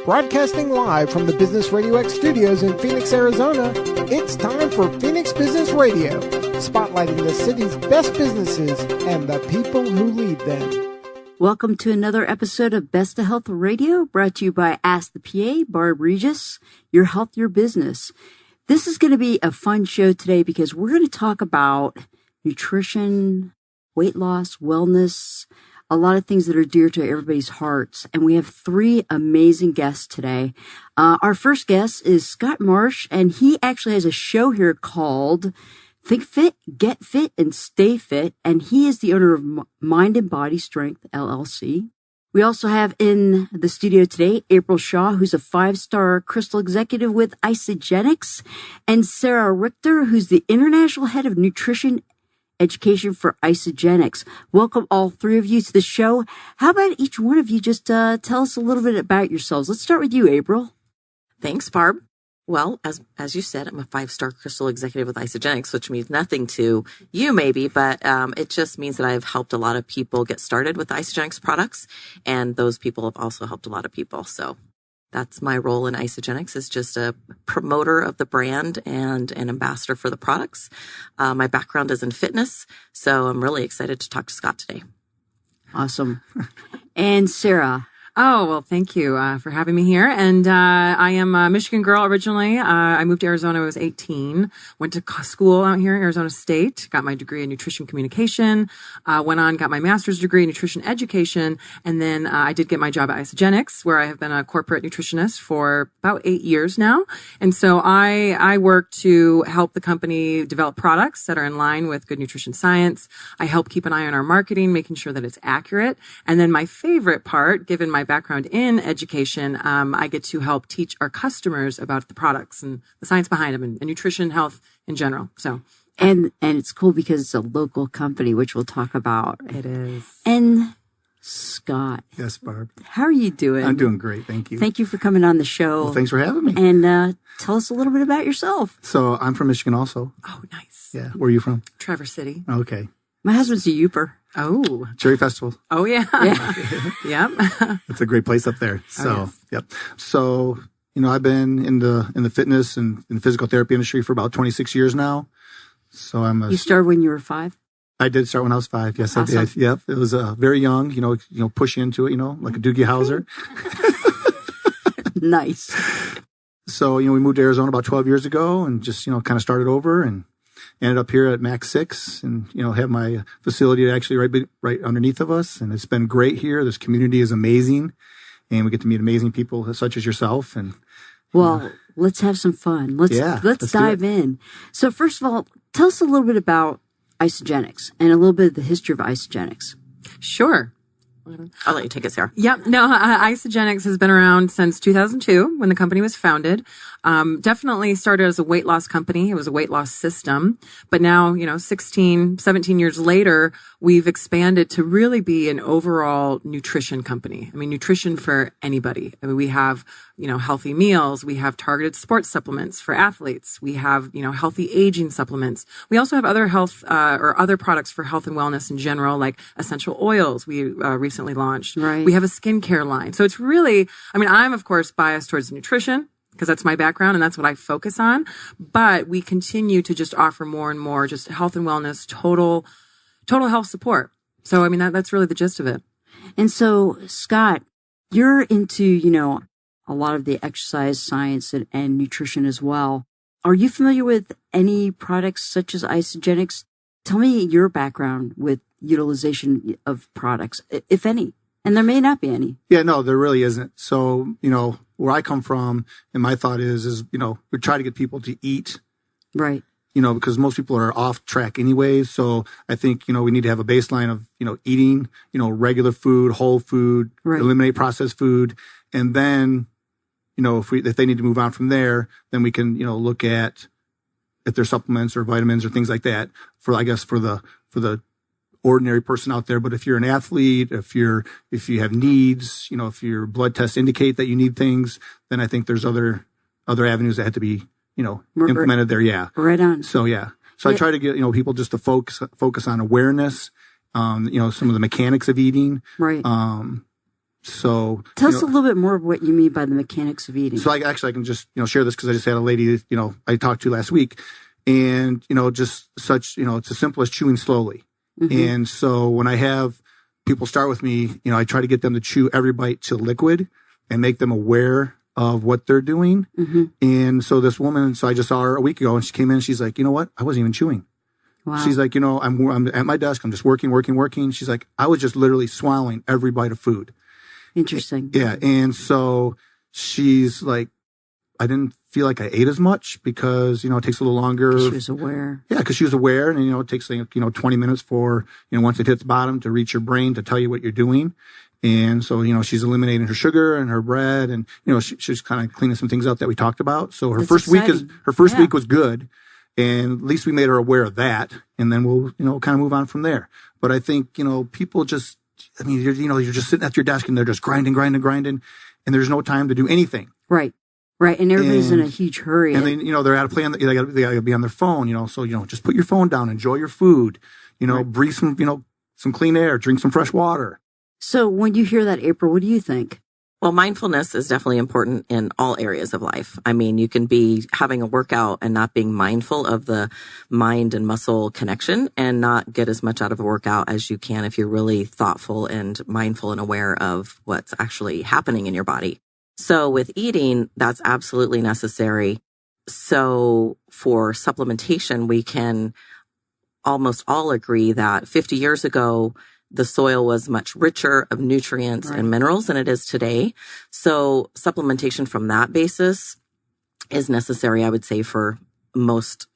Broadcasting live from the Business Radio X studios in Phoenix, Arizona, it's time for Phoenix Business Radio, spotlighting the city's best businesses and the people who lead them. Welcome to another episode of Best of Health Radio, brought to you by Ask the PA, Barb Regis, Your Health, Your Business. This is going to be a fun show today because we're going to talk about nutrition, weight loss, wellness, a lot of things that are dear to everybody's hearts. And we have three amazing guests today. Our first guest is Scott Marsh, and he actually has a show here called Think Fit, Get Fit, and Stay Fit. And he is the owner of Mind and Body Strength, LLC. We also have in the studio today, April Shaw, who's a 5-star crystal executive with Isagenix, and Sara Richter, who's the international head of nutrition education for Isagenix. Welcome all three of you to the show. How about each one of you just tell us a little bit about yourselves? Let's start with you, April. Thanks, Barb. Well, as you said, I'm a 5-star crystal executive with Isagenix, which means nothing to you maybe, but it just means that I've helped a lot of people get started with Isagenix products, and those people have also helped a lot of people. So that's my role in Isagenix, is just a promoter of the brand and an ambassador for the products. My background is in fitness, so I'm really excited to talk to Scott today. Awesome. And Sara. Oh, well, thank you for having me here. And I am a Michigan girl originally. I moved to Arizona when I was 18, went to school out here at Arizona State, got my degree in nutrition communication, went on, got my master's degree in nutrition education, and then I did get my job at Isagenix, where I have been a corporate nutritionist for about 8 years now. And so I work to help the company develop products that are in line with good nutrition science. I help keep an eye on our marketing, making sure that it's accurate. And then my favorite part, given my background in education, I get to help teach our customers about the products and the science behind them and nutrition, health in general. So, and it's cool because it's a local company, which we'll talk about. It is. And Scott. Yes, Barb. How are you doing? I'm doing great. Thank you. Thank you for coming on the show. Well, thanks for having me. And tell us a little bit about yourself. So I'm from Michigan also. Oh, nice. Yeah. Where are you from? Traverse City. Okay. My husband's a Youper. Oh. Cherry Festival. Oh, yeah. Yep. It's a great place up there. So, oh, yes. Yep. So, I've been in the fitness and in the physical therapy industry for about 26 years now. So You started when you were 5? I did start when I was 5. Yes, awesome. I did. Yep. It was very young, push into it, like a Doogie Howser. Nice. So, we moved to Arizona about 12 years ago and just, kind of started over and ended up here at Max 6 and, have my facility actually right underneath of us. And it's been great here. This community is amazing. And we get to meet amazing people such as yourself. And well, let's have some fun. Let's dive in. So first of all, tell us a little bit about Isagenix and a little bit of the history of Isagenix. Sure. I'll let you take it, Sarah. Yep. No, Isagenix has been around since 2002 when the company was founded. Definitely started as a weight loss company. It was a weight loss system. But now, 16, 17 years later, we've expanded to really be an overall nutrition company. I mean, nutrition for anybody. I mean, we have, healthy meals. We have targeted sports supplements for athletes. We have, healthy aging supplements. We also have other health, or other products for health and wellness in general, like essential oils we recently launched. Right. We have a skincare line. So it's really, I'm of course biased towards nutrition because that's my background and that's what I focus on. But we continue to just offer more and more just health and wellness, total health support. So, that's really the gist of it. And so, Scott, you're into, a lot of the exercise science and nutrition as well. Are you familiar with any products such as Isagenix? Tell me your background with utilization of products, if any. And there may not be any. Yeah, no, there really isn't. So, where I come from and my thought is, we try to get people to eat. Right. Because most people are off track anyways. So I think, we need to have a baseline of, eating, regular food, whole food, right. Eliminate processed food. And then, if they need to move on from there, then we can, look at if there's supplements or vitamins or things like that for the ordinary person out there. But if you're an athlete, if you have needs, if your blood tests indicate that you need things, then I think there's other avenues that have to be, implemented there. Yeah. Right on. So, yeah. So I try to get, people just to focus on awareness, some of the mechanics of eating. Right. So tell us a little bit more of what you mean by the mechanics of eating. So I can just, share this because I just had a lady, I talked to last week, and, just such, it's as simple as chewing slowly. Mm-hmm. And so when I have people start with me, I try to get them to chew every bite to liquid and make them aware of what they're doing. Mm-hmm. And so this woman, I just saw her a week ago, and she came in and she's like, you know what? I wasn't even chewing. Wow. She's like, I'm at my desk. I'm just working. She's like, I was just literally swallowing every bite of food. Interesting. Yeah. And so she's like, I didn't feel like I ate as much because, it takes a little longer. She was aware. Yeah, because she was aware. And, it takes, 20 minutes for, once it hits bottom to reach your brain to tell you what you're doing. And so, she's eliminating her sugar and her bread. And, she's kind of cleaning some things up that we talked about. So her first week was good. And at least we made her aware of that. And then we'll, kind of move on from there. But I think, people just, you're just sitting at your desk and they're just grinding. And there's no time to do anything. Right. And everybody's in a huge hurry. And then, they're out of play. They got to be on their phone, so, just put your phone down, enjoy your food, right. Breathe some clean air, drink some fresh water. So when you hear that, April, what do you think? Well, mindfulness is definitely important in all areas of life. I mean, you can be having a workout and not being mindful of the mind and muscle connection and not get as much out of a workout as you can if you're really thoughtful and mindful and aware of what's actually happening in your body. So with eating, that's absolutely necessary. So for supplementation, we can almost all agree that 50 years ago, the soil was much richer of nutrients and minerals than it is today. So supplementation from that basis is necessary, I would say, for most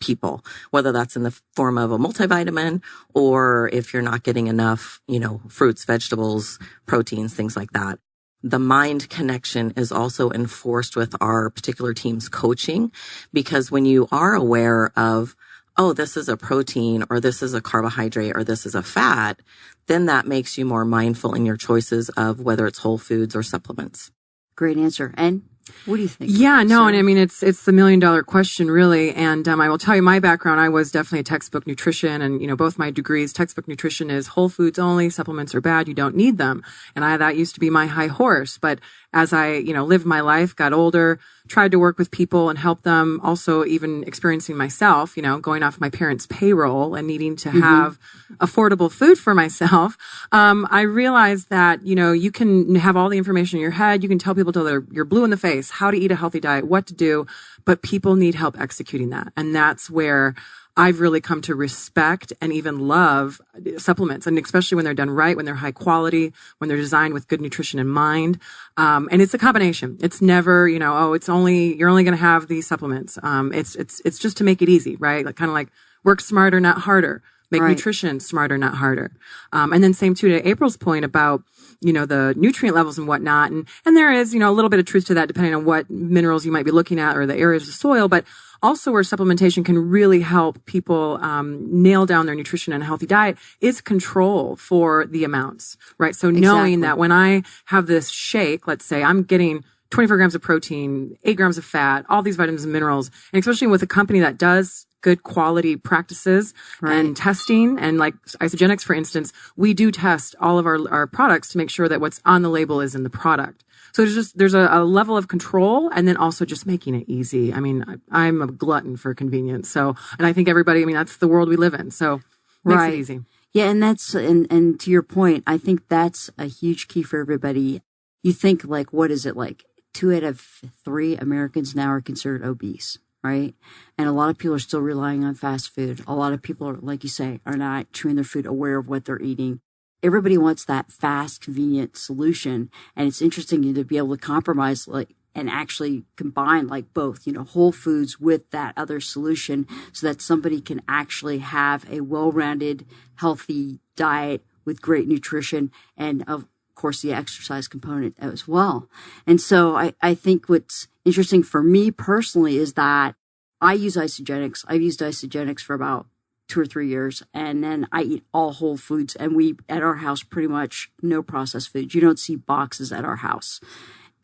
people, whether that's in the form of a multivitamin or if you're not getting enough, fruits, vegetables, proteins, things like that. The mind connection is also enforced with our particular team's coaching, because when you are aware of, oh, this is a protein or this is a carbohydrate or this is a fat, then that makes you more mindful in your choices of whether it's whole foods or supplements. Great answer. And what do you think? Yeah, no, and I mean, it's the $1 million question, really. And I will tell you my background. I was definitely a textbook nutrition, and, both my degrees, textbook nutrition is whole foods only, supplements are bad, you don't need them. And that used to be my high horse. But as I, lived my life, got older, tried to work with people and help them, also even experiencing myself, going off my parents' payroll and needing to have affordable food for myself, I realized that, you can have all the information in your head. You can tell people till you're blue in the face how to eat a healthy diet, what to do, but people need help executing that. And that's where I've really come to respect and even love supplements, and especially when they're done right, when they're high quality, when they're designed with good nutrition in mind. And it's a combination. It's never, you're only going to have these supplements. It's just to make it easy, right? Like kind of like work smarter, not harder. Make nutrition smarter, not harder. And then same too to April's point about, the nutrient levels and whatnot. And there is, a little bit of truth to that depending on what minerals you might be looking at or the areas of soil, but also where supplementation can really help people nail down their nutrition and a healthy diet is control for the amounts, right? So knowing that when I have this shake, let's say I'm getting 24 grams of protein, 8 grams of fat, all these vitamins and minerals, and especially with a company that does good quality practices and testing, and like Isagenix, for instance, we do test all of our products to make sure that what's on the label is in the product. So there's a level of control, and then also just making it easy. I mean, I'm a glutton for convenience. So, and I think everybody, that's the world we live in. So makes it easy. Yeah. And that's, and to your point, I think that's a huge key for everybody. You think like, what is it like? 2 out of 3 Americans now are considered obese, right? And a lot of people are still relying on fast food. A lot of people are, like you say, are not chewing their food, aware of what they're eating. Everybody wants that fast, convenient solution. And it's interesting to be able to compromise and actually combine both, whole foods with that other solution so that somebody can actually have a well-rounded, healthy diet with great nutrition and, of course, the exercise component as well. And so I think what's interesting for me personally is that I use Isagenix. I've used Isagenix for about 2 or 3 years, and then I eat all whole foods, and we at our house pretty much no processed foods. You don't see boxes at our house.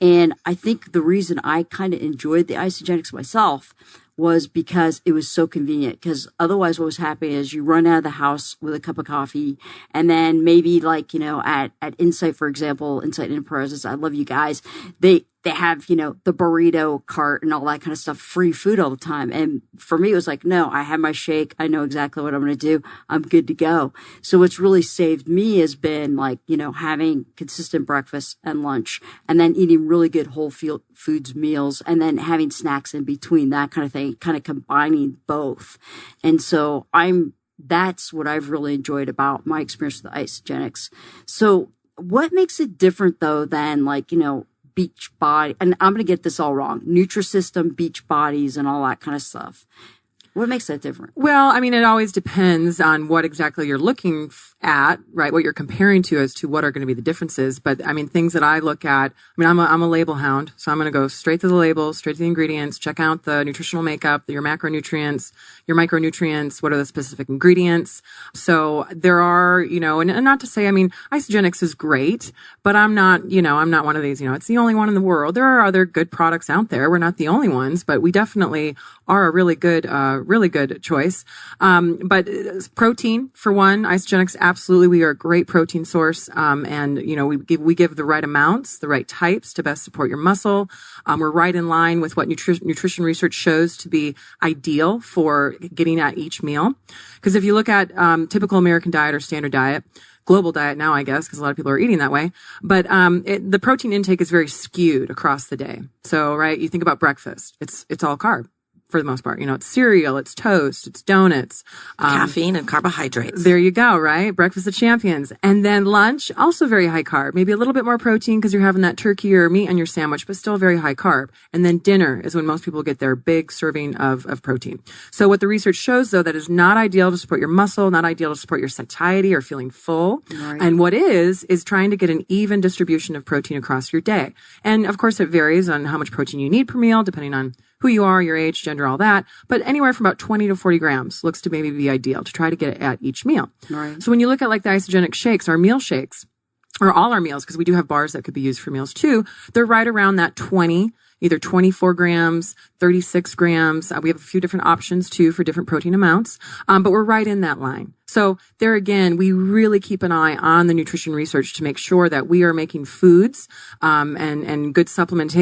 And I think the reason I kind of enjoyed the Isagenix myself was because it was so convenient. Because otherwise what was happening is you run out of the house with a cup of coffee, and then maybe like, at Insight, for example, Insight Enterprises, I love you guys. They have, the burrito cart and all that kind of stuff, free food all the time. And for me, it was like, no, I have my shake. I know exactly what I'm going to do. I'm good to go. So what's really saved me has been like, having consistent breakfast and lunch, and then eating really good whole foods meals, and then having snacks in between, that kind of thing, kind of combining both. And so that's what I've really enjoyed about my experience with Isagenix. So what makes it different though than like, beach body, and I'm going to get this all wrong, Nutrisystem, beach bodies, and all that kind of stuff? What makes that different? Well, I mean, it always depends on what exactly you're looking at, right? What you're comparing to as to what are going to be the differences. But I mean, things that I look at, I mean, I'm a label hound. So I'm going to go straight to the labels, straight to the ingredients, check out the nutritional makeup, your macronutrients, your micronutrients, what are the specific ingredients. So there are, and not to say, I mean, Isagenix is great, but I'm not one of these, it's the only one in the world. There are other good products out there. We're not the only ones, but we definitely are a really good choice. But protein, for one, Isagenix, absolutely, we are a great protein source. And we give the right amounts, the right types to best support your muscle. We're right in line with what nutrition research shows to be ideal for getting at each meal. Because if you look at typical American diet or standard diet, global diet now, I guess, because a lot of people are eating that way. But the protein intake is very skewed across the day. So, right, you think about breakfast, it's all carb for the most part. It's cereal, it's toast, it's donuts. Caffeine and carbohydrates. There you go, right? Breakfast of champions. And then lunch, also very high carb. Maybe a little bit more protein because you're having that turkey or meat on your sandwich, but still very high carb. And then dinner is when most people get their big serving of protein. So what the research shows, though, that is not ideal to support your muscle, not ideal to support your satiety or feeling full. Right. And what is trying to get an even distribution of protein across your day. And of course, it varies on how much protein you need per meal, depending on who you are, your age, gender, all that. But anywhere from about 20 to 40 grams looks to maybe be ideal to try to get it at each meal. Right. So when you look at like the Isagenix shakes, our meal shakes, or all our meals, because we do have bars that could be used for meals too, they're right around that 20, either 24 grams, 36 grams. We have a few different options too for different protein amounts. But we're right in that line. So there again, we really keep an eye on the nutrition research to make sure that we are making foods, and good supplements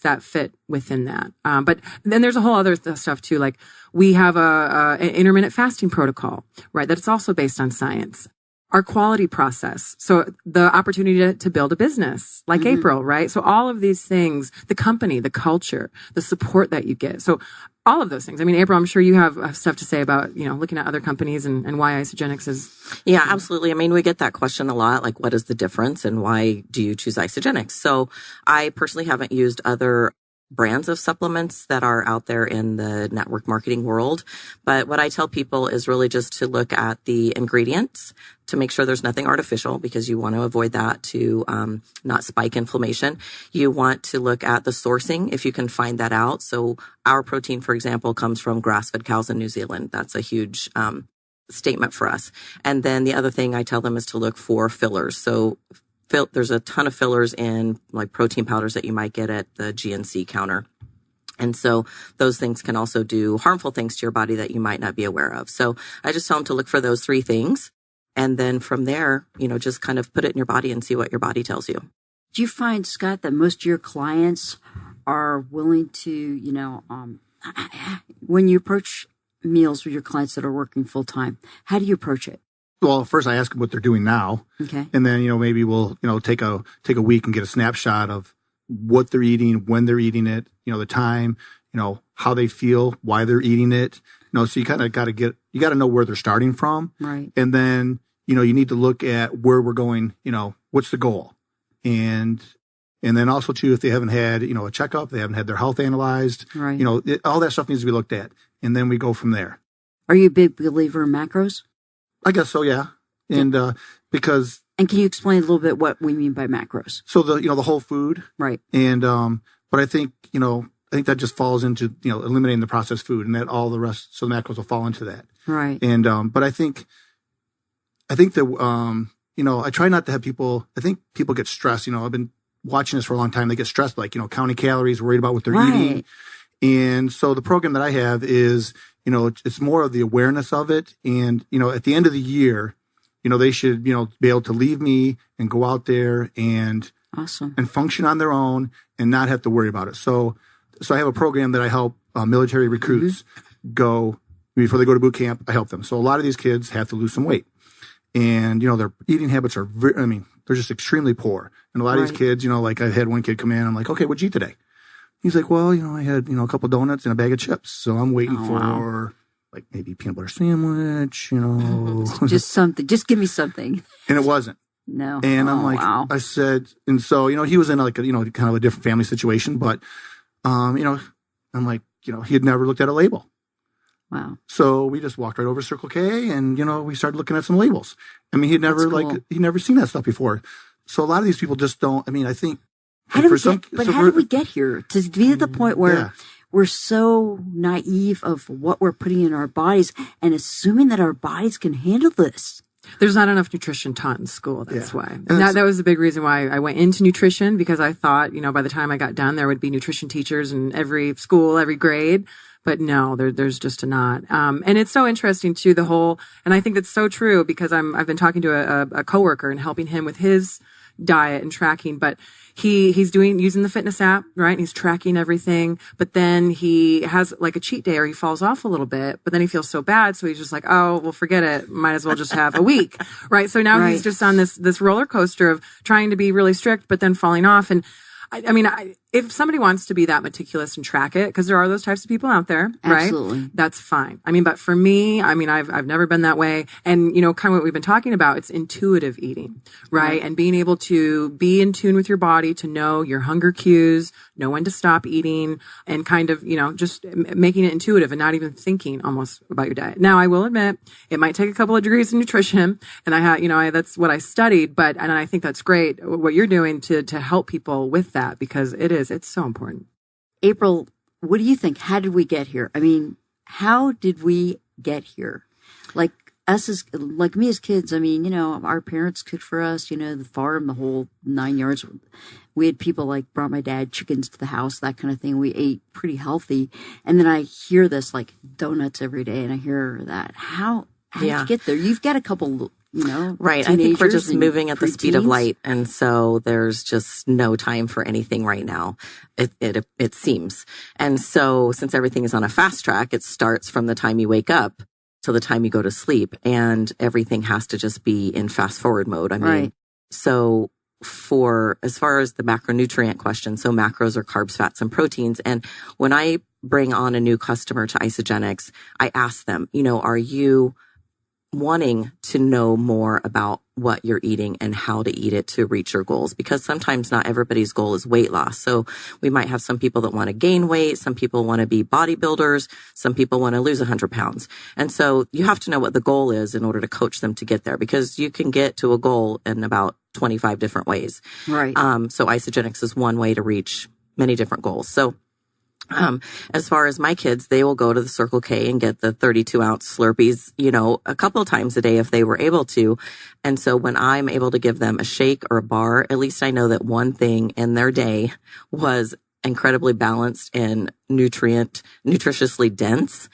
that fit within that. But then there's a whole other stuff too. Like we have an intermittent fasting protocol, right? That's also based on science. Our quality process. So the opportunity to build a business like April, right? So all of these things, the company, the culture, the support that you get. So all of those things. I mean, April, I'm sure you have stuff to say about, looking at other companies and why Isagenix is. Yeah, absolutely. I mean, we get that question a lot, like what is the difference and why do you choose Isagenix? So I personally haven't used other brands of supplements that are out there in the network marketing world. But what I tell people is really just to look at the ingredients to make sure there's nothing artificial, because you want to avoid that to not spike inflammation. You want to look at the sourcing if you can find that out. So our protein, for example, comes from grass-fed cows in New Zealand. That's a huge statement for us. And then the other thing I tell them is to look for fillers. So there's a ton of fillers in like protein powders that you might get at the GNC counter. And so those things can also do harmful things to your body that you might not be aware of. So I just tell them to look for those three things. And then from there, just kind of put it in your body and see what your body tells you. Do you find, Scott, that most of your clients are willing to, when you approach meals with your clients that are working full time, how do you approach it? Well, first I ask them what they're doing now. Okay. And then, maybe we'll, take a week and get a snapshot of what they're eating, when they're eating it, the time, how they feel, why they're eating it. So you kind of got to know where they're starting from. Right. And then, you need to look at where we're going, what's the goal? And then also too, if they haven't had, a checkup, they haven't had their health analyzed, right. All that stuff needs to be looked at. And then we go from there. Are you a big believer in macros? I guess so, yeah. And because. And can you explain a little bit what we mean by macros? So the whole food, right? And but I think that just falls into eliminating the processed food, and that all the rest, so the macros will fall into that, right? And but I think that I try not to have people. I think people get stressed. I've been watching this for a long time. They get stressed, like counting calories, worried about what they're eating, And so the program that I have is, it's more of the awareness of it. And, at the end of the year, they should, be able to leave me and go out there and awesome and function on their own and not have to worry about it. So I have a program that I help military recruits go before they go to boot camp. I help them. So a lot of these kids have to lose some weight, and their eating habits are they're just extremely poor. And a lot of these kids, like I had one kid come in. I'm like, okay, what'd you eat today? He's like, well, I had a couple donuts and a bag of chips. So I'm waiting for like maybe peanut butter sandwich. Just something. Just give me something. And it wasn't. No. And I'm like, I said, and so he was in like a, kind of a different family situation, but I'm like, he had never looked at a label. Wow. So we just walked right over Circle K and, we started looking at some labels. He'd never he'd never seen that stuff before. So a lot of these people just don't, I think. How did we get here to be at the point where we're so naive of what we're putting in our bodies and assuming that our bodies can handle this? There's not enough nutrition taught in school. That's why. And that was the big reason why I went into nutrition, because I thought, by the time I got done, there would be nutrition teachers in every school, every grade. But no, there's just not. And it's so interesting too, and I think that's so true, because I've been talking to a coworker and helping him with his diet and tracking, but he's using the fitness app, right? And he's tracking everything, but then he has like a cheat day or he falls off a little bit, but then he feels so bad. So he's just like, oh, well, forget it. Might as well just have a week. Right. So now he's just on this roller coaster of trying to be really strict, but then falling off. And if somebody wants to be that meticulous and track it, because there are those types of people out there, right? Absolutely. That's fine. But for me, I've never been that way. And, kind of what we've been talking about, it's intuitive eating, right? And being able to be in tune with your body, to know your hunger cues, know when to stop eating, and kind of, just making it intuitive and not even thinking almost about your diet. Now, I will admit, it might take a couple of degrees in nutrition, and that's what I studied, and I think that's great what you're doing to help people with that, because it's so important. April, what do you think? How did we get here? How did we get here? Like me as kids, our parents cooked for us, the farm, the whole 9 yards. We had people like brought my dad chickens to the house, that kind of thing. We ate pretty healthy. And then I hear this like donuts every day, and I hear that. How did you get there? You've got a couple, right. I think we're just moving at the speed of light. And so there's just no time for anything right now. It seems. And so since everything is on a fast track, it starts from the time you wake up till the time you go to sleep, and everything has to just be in fast forward mode. So as far as the macronutrient question, so macros are carbs, fats, and proteins. And when I bring on a new customer to Isagenix, I ask them, are you wanting to know more about what you're eating and how to eat it to reach your goals? Because sometimes not everybody's goal is weight loss. So we might have some people that want to gain weight. Some people want to be bodybuilders. Some people want to lose 100 pounds. And so you have to know what the goal is in order to coach them to get there, because you can get to a goal in about 25 different ways. Right. So Isagenix is one way to reach many different goals. So as far as my kids, they will go to the Circle K and get the 32-ounce Slurpees, a couple of times a day if they were able to. And so when I'm able to give them a shake or a bar, at least I know that one thing in their day was incredibly balanced and nutritiously dense.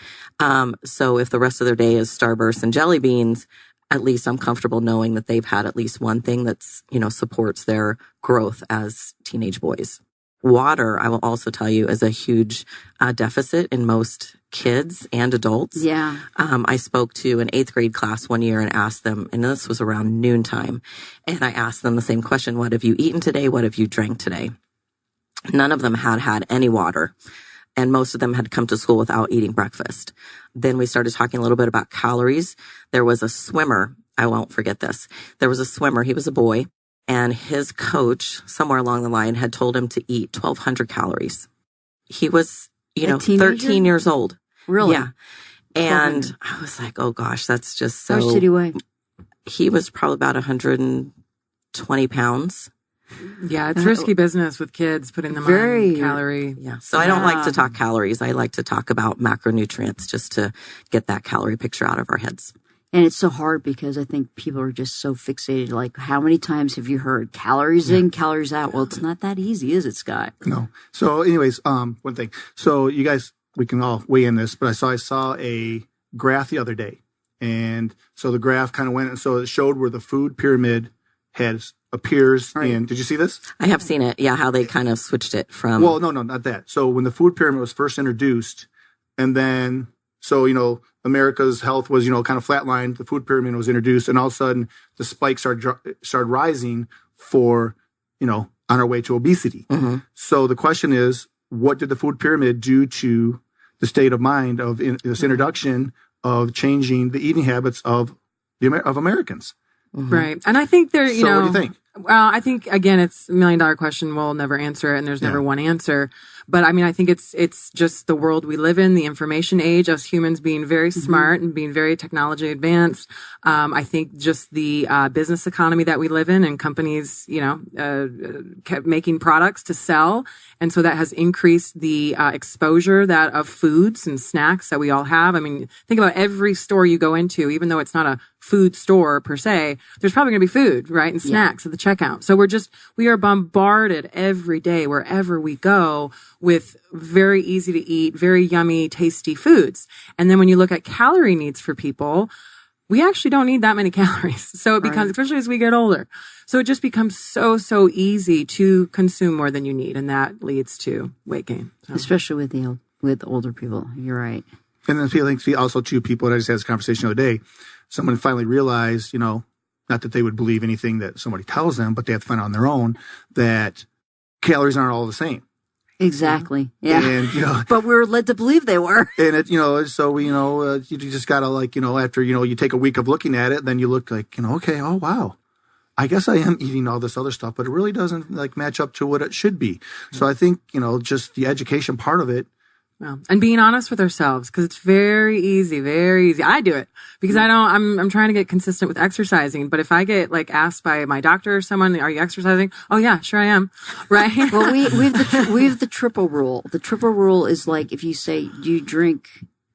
So if the rest of their day is Starburst and jelly beans, at least I'm comfortable knowing that they've had at least one thing that's, supports their growth as teenage boys. Water, I will also tell you, is a huge deficit in most kids and adults. Yeah. I spoke to an 8th grade class one year and asked them, and this was around noontime, and I asked them the same question: what have you eaten today? What have you drank today? None of them had any water, and most of them had come to school without eating breakfast. Then we started talking a little bit about calories. There was a swimmer. I won't forget this. There was a swimmer. He was a boy. And his coach, somewhere along the line, had told him to eat 1,200 calories. He was, 13 years old. Really? Yeah. And I was like, oh gosh, that's just so. How much did he weigh? He was probably about 120 pounds. Yeah, it's risky business with kids, putting them on calorie. Yeah. So I don't like to talk calories. I like to talk about macronutrients just to get that calorie picture out of our heads. And it's so hard because I think people are just so fixated. Like, how many times have you heard calories in, calories out? Well, it's not that easy, is it, Scott? No. So anyways, one thing. So you guys, we can all weigh in this, but I saw a graph the other day. And so the graph kind of went, and so it showed where the food pyramid appears in, did you see this? I have seen it. Yeah. How they kind of switched it from. Well, no, not that. So when the food pyramid was first introduced, and then, so, America's health was, kind of flatlined. The food pyramid was introduced, and all of a sudden the spikes started rising for, on our way to obesity. Mm-hmm. So the question is, what did the food pyramid do to the state of mind of this introduction of changing the eating habits of Americans? Mm-hmm. Right. And I think what do you think? Well, I think, again, it's $1 million question. We'll never answer it, and there's never one answer. But I mean, I think it's just the world we live in, the information age, us humans being very smart and being very technology advanced. I think just the business economy that we live in, and companies, kept making products to sell. And so that has increased the exposure of foods and snacks that we all have. I mean, think about every store you go into, even though it's not a food store per se, there's probably going to be food, right? And snacks at the checkout. So we are bombarded every day wherever we go with very easy to eat, very yummy, tasty foods. And then when you look at calorie needs for people, we actually don't need that many calories. So it becomes, especially as we get older. So it just becomes so easy to consume more than you need. And that leads to weight gain. So. Especially with older people. You're right. And then I think also too, people, and I just had this conversation the other day, someone finally realized, not that they would believe anything that somebody tells them, but they have to find out on their own that calories aren't all the same. Exactly. Yeah. And, but we were led to believe they were. And so you just gotta after, you take a week of looking at it, then you look like, okay, oh, wow. I guess I am eating all this other stuff, but it really doesn't match up to what it should be. So I think, just the education part of it. Well, and being honest with ourselves, because it's very easy. I do it because I'm trying to get consistent with exercising. But if I get asked by my doctor or someone, are you exercising? Oh yeah, sure I am. Right. Well, we have the triple rule. The triple rule is if you say, do you drink?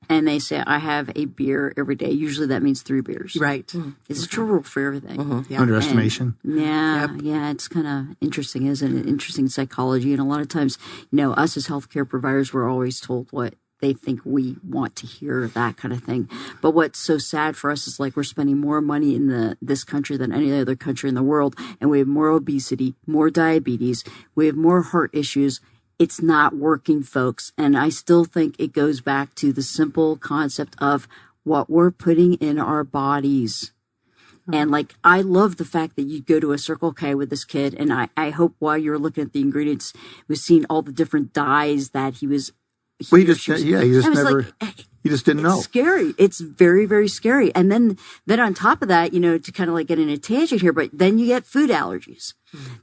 And they say, I have a beer every day. Usually that means 3 beers. Right. It's a triple rule for everything. Mm-hmm. Yeah. Underestimation. And, it's kind of interesting, isn't it? Interesting psychology. And a lot of times, us as healthcare providers, we're always told what they think we want to hear, that kind of thing. But what's so sad for us is we're spending more money in this country than any other country in the world. And we have more obesity, more diabetes. We have more heart issues. It's not working, folks. And I still think it goes back to the simple concept of what we're putting in our bodies. And I love the fact that you go to a Circle K with this kid. And I hope while you're looking at the ingredients, was seeing all the different dyes that he was. He just didn't know. It's scary. It's very, very scary. And then on top of that, to kind of get in a tangent here, but then you get food allergies.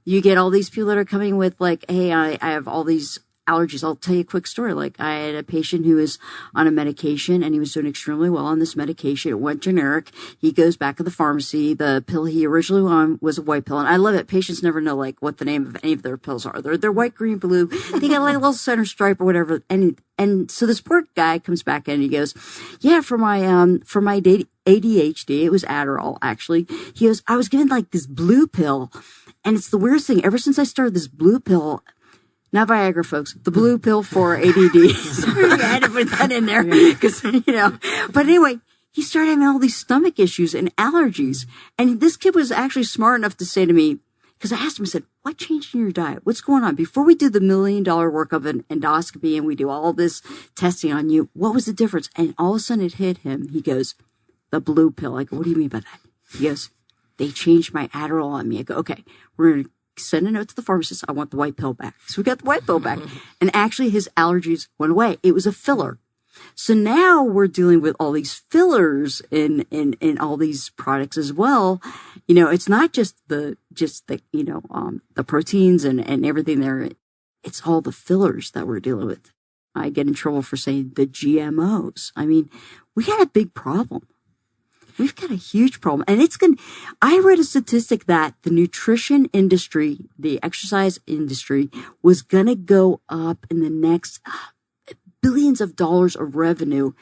You get all these people that are coming with hey, I have all these allergies. I'll tell you a quick story. I had a patient who was on a medication and he was doing extremely well on this medication. It went generic. He goes back to the pharmacy. The pill he originally on was a white pill. And I love it. Patients never know what the name of any of their pills are. They're white, green, blue. They got a little center stripe or whatever. And so this poor guy comes back in and he goes, yeah, for my ADHD, it was Adderall actually. He goes, I was given this blue pill. And it's the weirdest thing. Ever since I started this blue pill, not Viagra, folks, the blue pill for ADD. Sorry, I had to put that in there because, But anyway, he started having all these stomach issues and allergies. And this kid was actually smart enough to say to me, because I asked him, I said, what changed in your diet? What's going on? Before we do the $1 million work of an endoscopy and we do all this testing on you, what was the difference? And all of a sudden it hit him. He goes, the blue pill. I go, what do you mean by that? He goes, they changed my Adderall on me. I go, okay, we're going to send a note to the pharmacist. I want the white pill back. So we got the white pill back. And actually his allergies went away. It was a filler. So now we're dealing with all these fillers in all these products as well. It's not just the proteins and everything there. It's all the fillers that we're dealing with. I get in trouble for saying the GMOs. I mean, we got a big problem. We've got a huge problem. And I read a statistic that the nutrition industry, the exercise industry, was going to go up in the next billions of dollars of revenue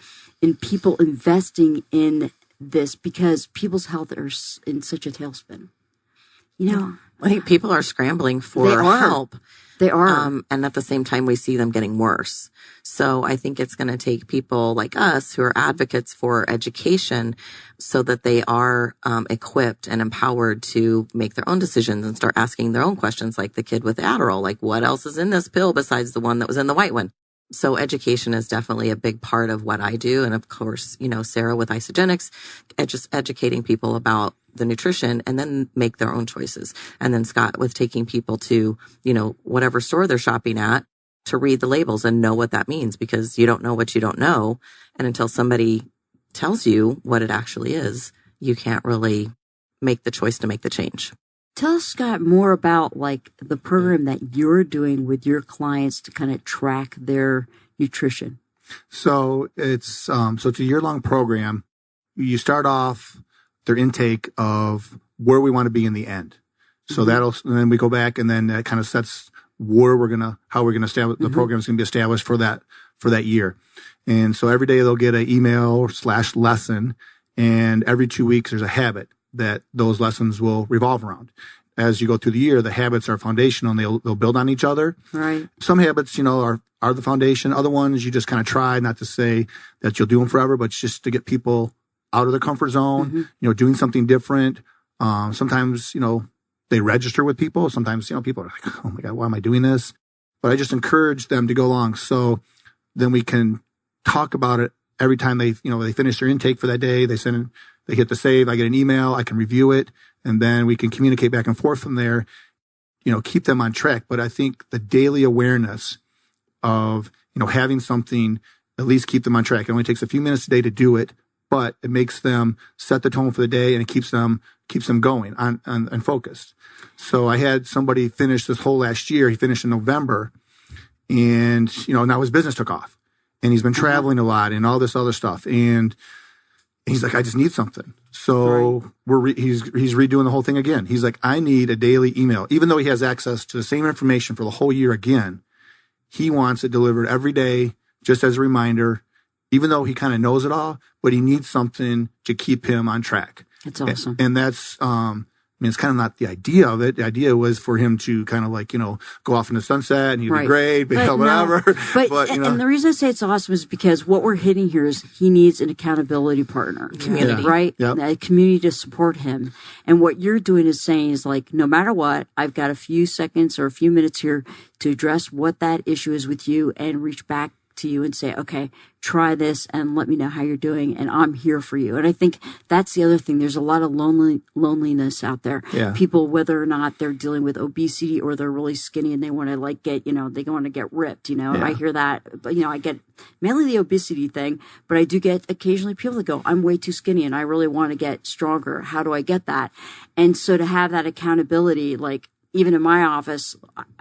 in people investing in this because people's health are in such a tailspin. You know, I think people are scrambling for help. They are. And at the same time, we see them getting worse. So I think it's going to take people like us who are advocates for education so that they are equipped and empowered to make their own decisions and start asking their own questions, like the kid with Adderall, like what else is in this pill besides the one that was in the white one? So education is definitely a big part of what I do. And of course, you know, Sarah with Isagenix, just educating people about the nutrition and then make their own choices. And then Scott with taking people to, you know, whatever store they're shopping at to read the labels and know what that means, because you don't know what you don't know. And until somebody tells you what it actually is, you can't really make the choice to make the change. Tell us, Scott, more about like the program that you're doing with your clients to kind of track their nutrition. So it's a year-long program. You start off their intake of where we want to be in the end. So and then we go back, and then that kind of sets how we're gonna establish the program is gonna be established for that year. And so every day they'll get an email / lesson, and every 2 weeks there's a habit that those lessons will revolve around. As you go through the year, the habits are foundational and they'll build on each other. Right. Some habits, you know, are the foundation. Other ones you just kind of try, not to say that you'll do them forever, but just to get people out of their comfort zone, you know, doing something different. Sometimes, you know, they register with people. Sometimes, you know, people are like, oh my God, why am I doing this? But I just encourage them to go along. So then we can talk about it every time they finish their intake for that day. They hit the save. I get an email. I can review it. And then we can communicate back and forth from there, you know, keep them on track. But I think the daily awareness of, you know, having something at least keep them on track. It only takes a few minutes a day to do it, but it makes them set the tone for the day, and it keeps them going on and focused. So I had somebody finish this whole last year. He finished in November, and, you know, now his business took off, and he's been traveling a lot and all this other stuff. And he's like, I just need something. So he's redoing the whole thing again. He's like, I need a daily email. Even though he has access to the same information for the whole year again, he wants it delivered every day, just as a reminder, even though he kind of knows it all, but he needs something to keep him on track. That's awesome. And that's, I mean, it's kind of not the idea of it. The idea was for him to kind of like, you know, go off in the sunset and he'd be great, but whatever. But you know. And the reason I say it's awesome is because what we're hitting here is he needs an accountability partner. Community. Right? Yep. A community to support him. And what you're doing is saying is like, no matter what, I've got a few seconds or a few minutes here to address what that issue is with you and reach back to you and say, okay, try this and let me know how you're doing, and I'm here for you. And I think that's the other thing. There's a lot of loneliness out there. Yeah. People, whether or not they're dealing with obesity or they're really skinny and they want to like get, you know, they want to get ripped, you know. Yeah. I hear that, but you know, I get mainly the obesity thing, but I do get occasionally people that go, I'm way too skinny and I really want to get stronger. How do I get that? And so to have that accountability, like, even in my office,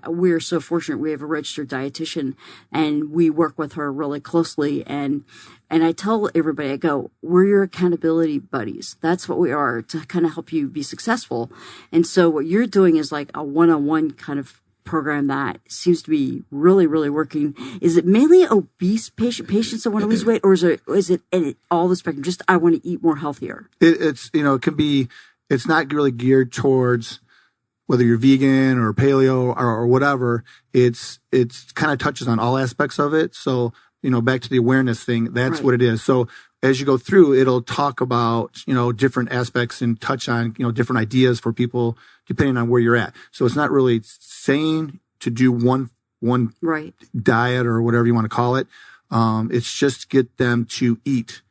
we're so fortunate. We have a registered dietitian and we work with her really closely. And I tell everybody, I go, we're your accountability buddies. That's what we are, to kind of help you be successful. And so what you're doing is like a one-on-one kind of program that seems to be really, really working. Is it mainly obese patients that want to lose weight, or is it all the spectrum? Just, I want to eat more healthier. It's, you know, it can be, it's not really geared towards whether you're vegan or paleo or whatever. It's kind of touches on all aspects of it. So, you know, back to the awareness thing, that's what it is. So as you go through, it'll talk about, you know, different aspects and touch on, you know, different ideas for people depending on where you're at. So it's not really saying to do one diet or whatever you want to call it. It's just get them to eat,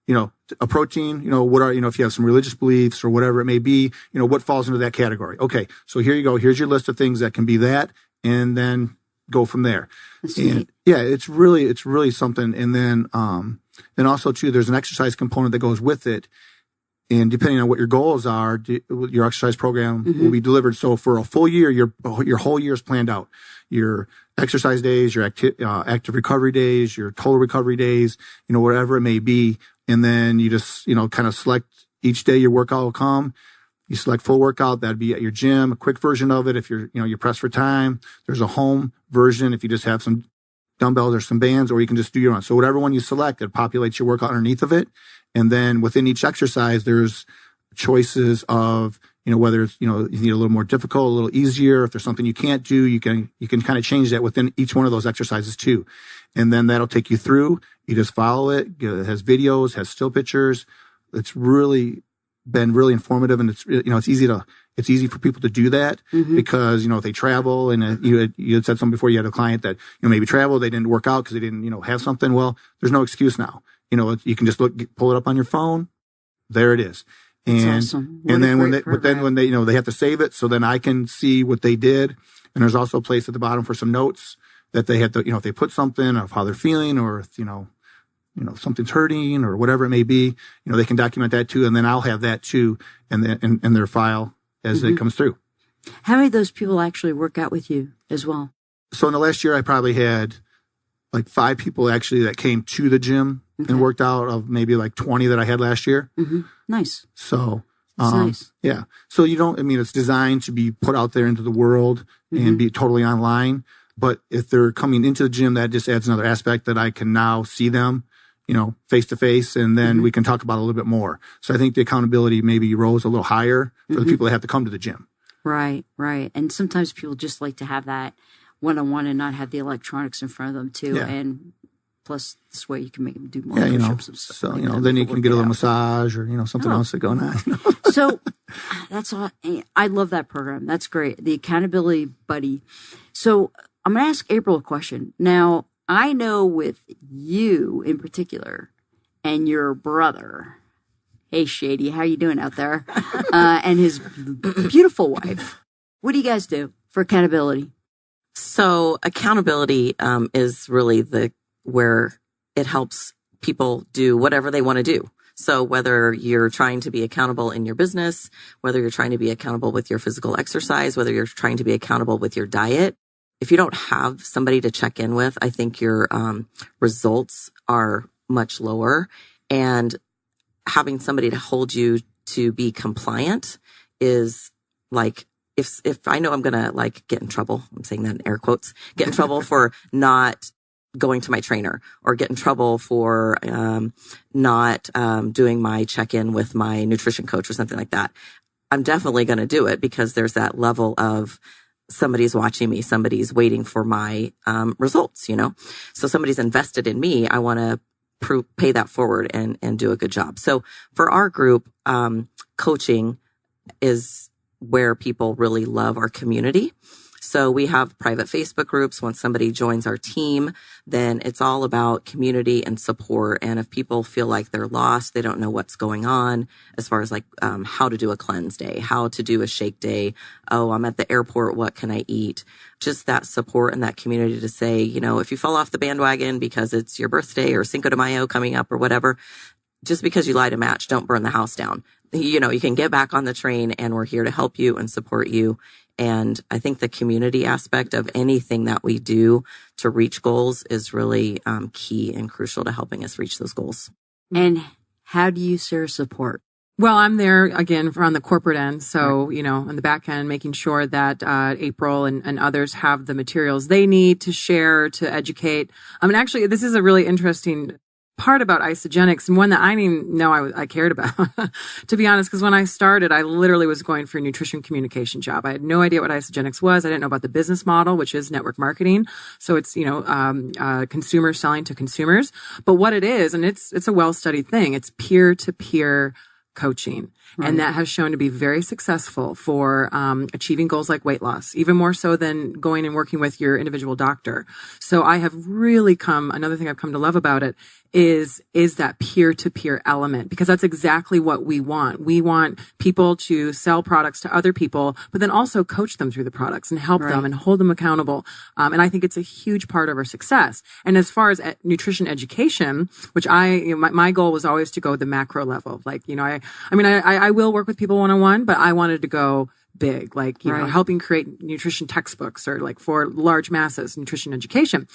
you know, a protein, you know, what are, you know, if you have some religious beliefs or whatever it may be, you know, what falls into that category. Okay. So here you go. Here's your list of things that can be that, and then go from there. And yeah, it's really something. And then also too, there's an exercise component that goes with it. And depending on what your goals are, your exercise program will be delivered. So for a full year, your whole year is planned out. Your exercise days, your active recovery days, your total recovery days, you know, whatever it may be. And then you just, you know, kind of select each day your workout will come. You select full workout. That'd be at your gym, a quick version of it. If you're, you know, you're pressed for time, there's a home version. If you just have some dumbbells or some bands, or you can just do your own. So whatever one you select, it populates your workout underneath of it. And then within each exercise, there's choices of, whether it's, you need a little more difficult, a little easier. If there's something you can't do, you can kind of change that within each one of those exercises too. And then that'll take you through. You just follow it. It has videos, has still pictures. It's really been really informative, and it's easy for people to do that because, if they travel and you had said something before, you had a client that, maybe traveled, they didn't work out because they didn't, have something. Well, there's no excuse now. You can just pull it up on your phone. There it is. And, awesome. And then when they, they have to save it. So then I can see what they did. And there's also a place at the bottom for some notes that they had to, if they put something of how they're feeling, or if, something's hurting or whatever it may be, they can document that too. And then I'll have that too in their file as it comes through. How many of those people actually work out with you as well? So in the last year, I probably had like 5 people actually that came to the gym and worked out of maybe like 20 that I had last year. Nice. So, nice. Yeah. So it's designed to be put out there into the world and be totally online. But if they're coming into the gym, that just adds another aspect that I can now see them, face to face, and then we can talk about it a little bit more. So I think the accountability maybe rose a little higher for the people that have to come to the gym. Right. And sometimes people just like to have that one-on-one and not have the electronics in front of them too. Yeah. And plus this way you can make them do more push-ups and stuff. So, like then you can get a little massage or, something else going on. So that's all. I love that program. That's great. The accountability buddy. So I'm going to ask April a question. Now, I know with you in particular and your brother, hey Shady, how you doing out there? And his beautiful wife. What do you guys do for accountability? So accountability is really where it helps people do whatever they want to do. So whether you're trying to be accountable in your business, whether you're trying to be accountable with your physical exercise, whether you're trying to be accountable with your diet, if you don't have somebody to check in with, I think your results are much lower. And having somebody to hold you to be compliant is like, if I know I'm going to get in trouble, I'm saying that in air quotes, get in trouble for not going to my trainer, or get in trouble for not doing my check-in with my nutrition coach or something like that, I'm definitely going to do it because there's that level of somebody's watching me, somebody's waiting for my results, So somebody's invested in me. I want to pay that forward and do a good job. So for our group, coaching is where people really love our community. So we have private Facebook groups. Once somebody joins our team, then it's all about community and support. And if people feel like they're lost, they don't know what's going on as far as how to do a cleanse day, how to do a shake day. Oh, I'm at the airport. What can I eat? Just that support and that community to say, if you fall off the bandwagon because it's your birthday or Cinco de Mayo coming up or whatever, just because you light a match, don't burn the house down. You can get back on the train, and we're here to help you and support you. And I think the community aspect of anything that we do to reach goals is really key and crucial to helping us reach those goals. And how do you, Sarah, support? Well, I'm there again on the corporate end. So, on the back end, making sure that April and others have the materials they need to share, to educate. Actually, this is a really interesting part about Isagenix, and one that I didn't even know I cared about, to be honest, because when I started, I literally was going for a nutrition communication job. I had no idea what Isagenix was. I didn't know about the business model, which is network marketing. So it's, consumers selling to consumers. But what it is, and it's a well-studied thing, it's peer-to-peer coaching. Right. And that has shown to be very successful for achieving goals like weight loss, even more so than going and working with your individual doctor. So I have really another thing I've come to love about it is that peer-to-peer element, because that's exactly what we want. We want people to sell products to other people, but then also coach them through the products and help them and hold them accountable. And I think it's a huge part of our success. And as far as nutrition education, which my goal was always to go the macro level. I will work with people one-on-one, but I wanted to go big, helping create nutrition textbooks or for large masses, nutrition education.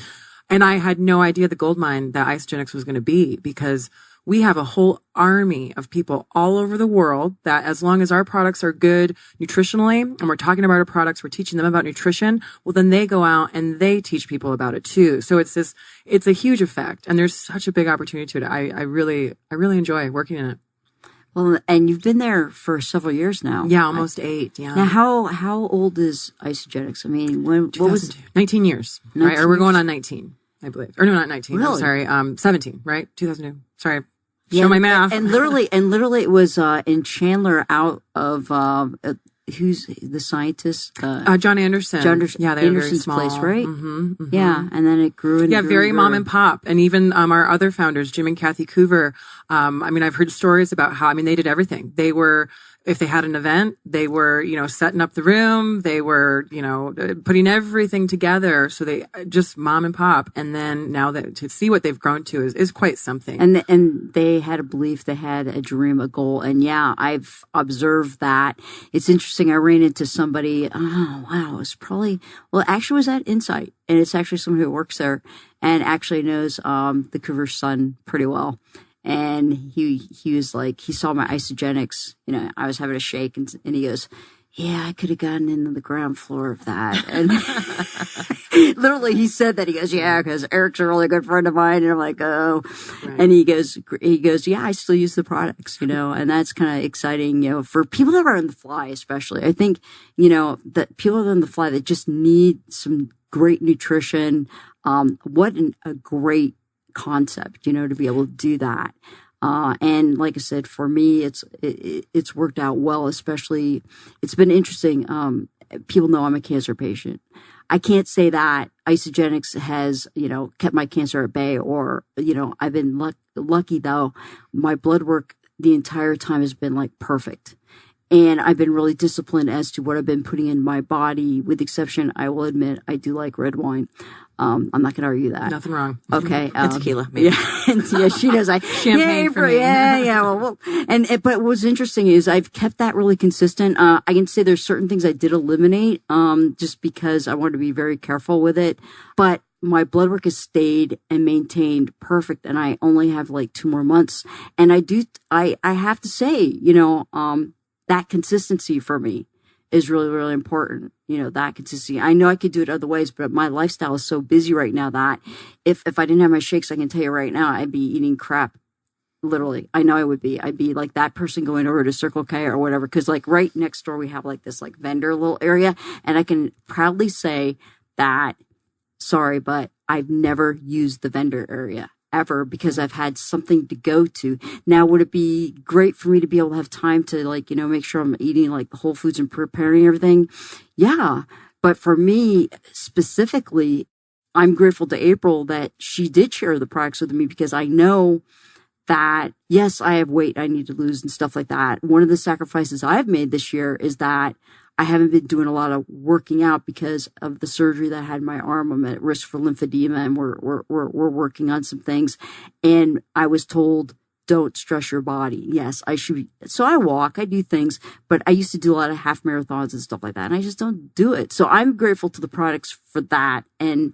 And I had no idea the goldmine that Isagenix was going to be, because we have a whole army of people all over the world that as long as our products are good nutritionally and we're talking about our products, we're teaching them about nutrition, well, then they go out and they teach people about it too. So it's a huge effect, and there's such a big opportunity to it. I really enjoy working in it. Well, and you've been there for several years now. Yeah, almost 8. Yeah. Now, how old is Isogenics? I mean, what was 19 years, 19 right? Or we're years? going on 19, I believe. Or no, not 19. Really? I'm sorry. 17, right? 2002. Sorry. Yeah, Show my math. And literally it was in Chandler out of who's the scientist? John Anderson. Yeah, they're very Anderson's small. place, right? Mm-hmm, mm-hmm. Yeah, and then it grew and yeah, grew very and grew. mom and pop. And even our other founders, Jim and Kathy Coover, I mean, I've heard stories about how, I mean, they did everything. They were, if they had an event, they were, setting up the room. They were, putting everything together. So they just mom and pop. And then now that to see what they've grown to is quite something. And they had a belief, they had a dream, a goal. And yeah, I've observed that. It's interesting. I ran into somebody, oh, wow, it's probably, well, it actually was at Insight. And it's actually someone who works there and actually knows the Coover's son pretty well. And he was like, he saw my Isogenics, I was having a shake and he goes, yeah, I could have gotten into the ground floor of that. And literally he said that. He goes, yeah, because Eric's a really good friend of mine. And I'm like, oh, right. And he goes, yeah, I still use the products, and that's kind of exciting, for people that are on the fly, especially. I think, that people that are on the fly that just need some great nutrition. A great concept, to be able to do that. And like I said, for me, it's worked out well, especially it's been interesting. People know I'm a cancer patient. I can't say that Isogenics has, kept my cancer at bay or, I've been lucky though. My blood work the entire time has been like perfect. And I've been really disciplined as to what I've been putting in my body, with the exception, I will admit, I do like red wine. I'm not going to argue that. Nothing wrong. Okay. And tequila, maybe. Yeah, she knows. Champagne for me. Yeah. Well, but what's interesting is I've kept that really consistent. I can say there's certain things I did eliminate, just because I wanted to be very careful with it. But my blood work has stayed and maintained perfect. And I only have like 2 more months. And I have to say, that consistency for me is really, really important. That consistency. I know I could do it other ways, but my lifestyle is so busy right now that if I didn't have my shakes, I can tell you right now, I'd be eating crap. Literally. I know I would be. I'd be like that person going over to Circle K or whatever. Cause like right next door, we have like this like vendor little area. And I can proudly say that, sorry, but I've never used the vendor area ever because I've had something to go to. Now, would it be great for me to be able to have time to like, make sure I'm eating like the whole foods and preparing everything? Yeah. But for me specifically, I'm grateful to April that she did share the products with me because I know that, yes, I have weight I need to lose and stuff like that. One of the sacrifices I've made this year is that I haven't been doing a lot of working out because of the surgery that I had in my arm. I'm at risk for lymphedema and we're working on some things. And I was told, don't stress your body. Yes, I should. So I walk, I do things, but I used to do a lot of half marathons and stuff like that. And I just don't do it. So I'm grateful to the products for that. And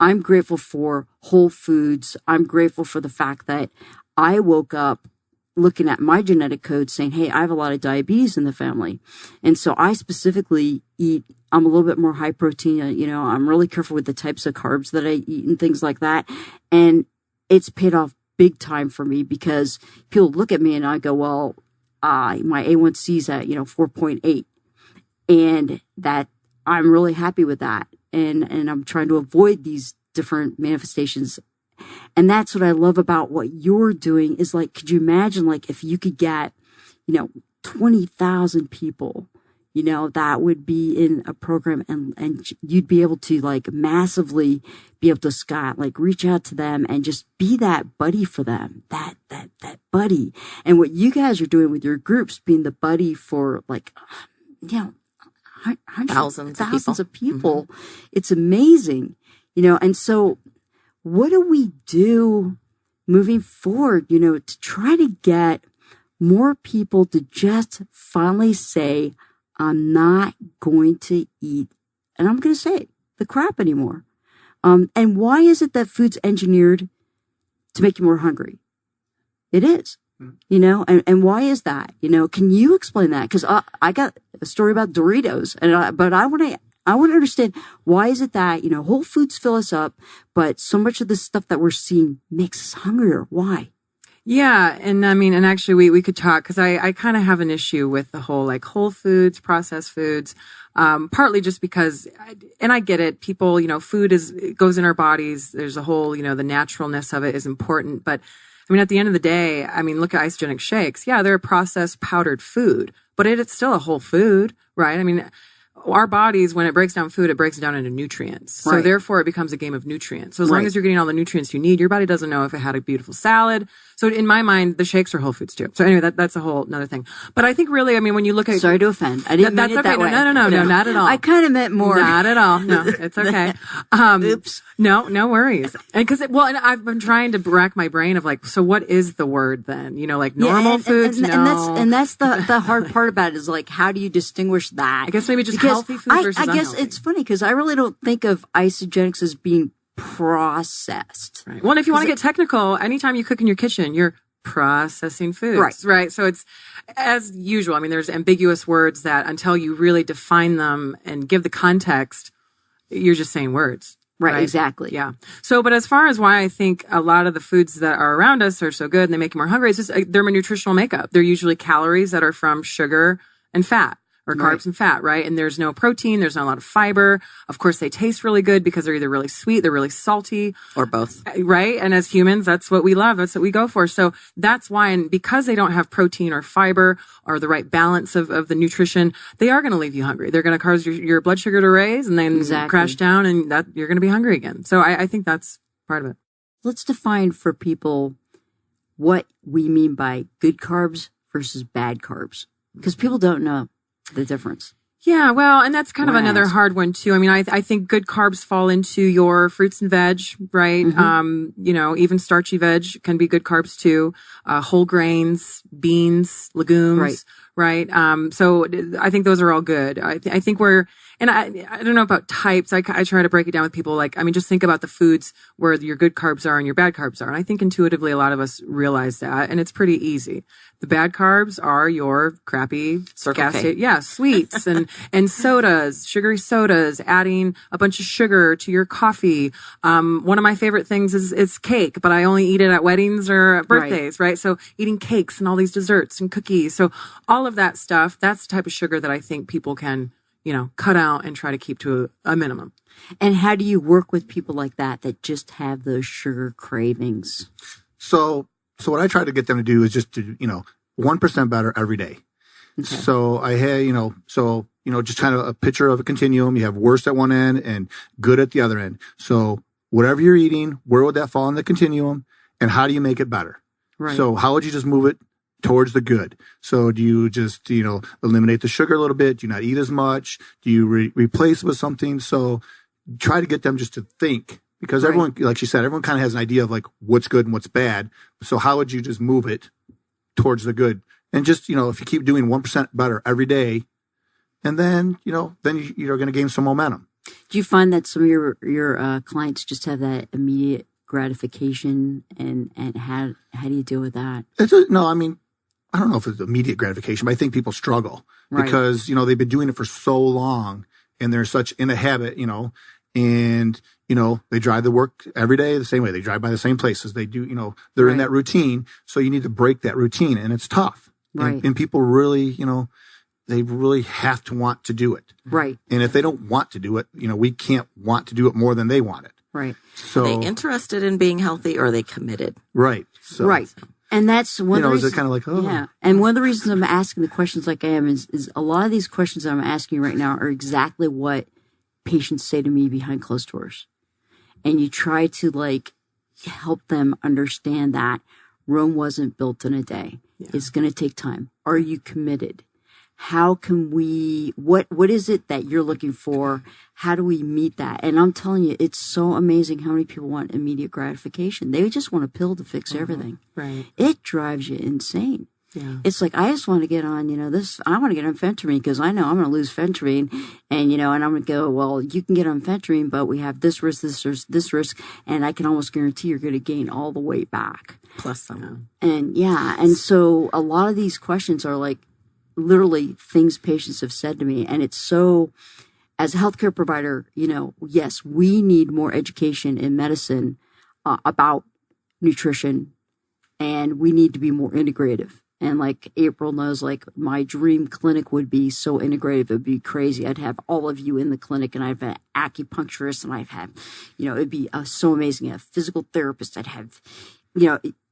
I'm grateful for Whole Foods. I'm grateful for the fact that I woke up looking at my genetic code saying, hey, I have a lot of diabetes in the family. And so I specifically I'm a little bit more high protein. I'm really careful with the types of carbs that I eat and things like that. And it's paid off big time for me because people look at me and I go, well, my A1C is at, 4.8. And that I'm really happy with that. And I'm trying to avoid these different manifestations. And that's what I love about what you're doing is like, could you imagine like if you could get, 20,000 people, that would be in a program and you'd be able to like massively be able to reach out to them and just be that buddy for them, that buddy. And what you guys are doing with your groups being the buddy for like, thousands of people. Mm-hmm. It's amazing, and so what do we do moving forward, to try to get more people to just finally say, I'm not going to eat, and I'm going to say it, the crap anymore. And why is it that food's engineered to make you more hungry? It is, and why is that? Can you explain that? Because I got a story about Doritos, but I want to understand, why is it that, Whole Foods fill us up, but so much of the stuff that we're seeing makes us hungrier? Why? Yeah. And I mean, and actually we could talk, because I kind of have an issue with the whole like Whole Foods, processed foods, partly just because, and I get it, people, food goes in our bodies. There's a whole, the naturalness of it is important. But I mean, at the end of the day, I mean, look at isogenic shakes. Yeah, they're a processed powdered food, but it's still a whole food, right? I mean, our bodies, when it breaks down food, it breaks it down into nutrients. So Right. therefore it becomes a game of nutrients. So as long Right. as you're getting all the nutrients you need, your body doesn't know if it had a beautiful salad. So in my mind, the shakes are whole foods too. So anyway, that's a whole another thing. But I think really, I mean, when you look at, Sorry to offend. I didn't that's mean it okay. that way. No, not at all. I kind of meant more. Not at all. No, it's okay. Oops. No worries. And and I've been trying to rack my brain of like, so what is the word then? Like normal and, foods? and, No. and that's the hard part about it, is like, how do you distinguish that? I guess maybe just Because healthy food versus I guess unhealthy. it's funny because I really don't think of isogenics as being processed. Right. Well, and if you want to get technical, anytime you cook in your kitchen, you're processing foods, right? So it's, as usual, I mean, there's ambiguous words that until you really define them and give the context, you're just saying words. Right, exactly. Yeah. So, but as far as why I think a lot of the foods that are around us are so good and they make you more hungry, it's just they're nutritional makeup. They're usually calories that are from sugar and fat, or carbs Right. and fat, right? And there's no protein, there's not a lot of fiber. Of course, they taste really good because they're either really sweet, they're really salty, Or both. right? And as humans, that's what we love. That's what we go for. So that's why, and because they don't have protein or fiber or the right balance of the nutrition, they are going to leave you hungry. They're going to cause your blood sugar to raise and then Exactly. crash down, and that you're going to be hungry again. So I think that's part of it. Let's define for people what we mean by good carbs versus bad carbs, because people don't know the difference. Yeah, well, and that's kind of Wanna another ask. hard one too. I mean, I think good carbs fall into your fruits and veg, right? Mm-hmm. Even starchy veg can be good carbs too. Whole grains, beans, legumes, right? So I think those are all good. I think and I don't know about types. I try to break it down with people. Like, I mean, just think about the foods where your good carbs are and your bad carbs are. And I think intuitively a lot of us realize that, and it's pretty easy. The bad carbs are your crappy Circle K. sweets and sodas, sugary sodas, adding a bunch of sugar to your coffee. One of my favorite things is cake, but I only eat it at weddings or birthdays, right? So eating cakes and all these desserts and cookies. So all of that stuff, that's the type of sugar that I think people can, cut out and try to keep to a minimum. And how do you work with people like that just have those sugar cravings? So what I try to get them to do is just to, 1% better every day. Okay. So I had, just kind of a picture of a continuum. You have worse at one end and good at the other end. So whatever you're eating, where would that fall in the continuum? And how do you make it better? Right. So how would you just move it towards the good? So do you just, eliminate the sugar a little bit? Do you not eat as much? Do you replace it with something? So try to get them just to think, because Right. everyone, like she said, everyone kind of has an idea of like what's good and what's bad. So how would you just move it towards the good? And just, if you keep doing 1% better every day, and then, then you're going to gain some momentum. Do you find that some of your clients just have that immediate gratification, and how do you deal with that? I don't know if it's immediate gratification, but I think people struggle Right. because, they've been doing it for so long and they're such in a habit, and, they drive to work every day the same way. They drive by the same places. They do, they're in Right. that routine. So you need to break that routine, and it's tough. Right. And people really, they really have to want to do it. Right. And if they don't want to do it, we can't want to do it more than they want it. Right. So, Are they interested in being healthy, or are they committed? right. So, Right. And that's one of the is it reasons, kind of like, oh, yeah. And one of the reasons I'm asking the questions like I am is a lot of these questions that I'm asking you right now are exactly what patients say to me behind closed doors. And you try to help them understand that Rome wasn't built in a day. Yeah. It's going to take time. Are you committed? How can we, what is it that you're looking for? How do we meet that? And I'm telling you, it's so amazing how many people want immediate gratification. They just want a pill to fix everything. Right. It drives you insane. Yeah. It's like, I just want to get on, I want to get on phentermine because I know I'm going to lose phentermine, and, and I'm going to go, well, you can get on phentermine, but we have this risk, and I can almost guarantee you're going to gain all the weight back. Plus some. And so a lot of these questions are like literally things patients have said to me. And it's so, as a healthcare provider, yes, we need more education in medicine about nutrition, and we need to be more integrative. And like April knows, like my dream clinic would be so integrative, it'd be crazy. I'd have all of you in the clinic, and I'd have an acupuncturist, and I'd have, it'd be so amazing. A physical therapist. I'd have,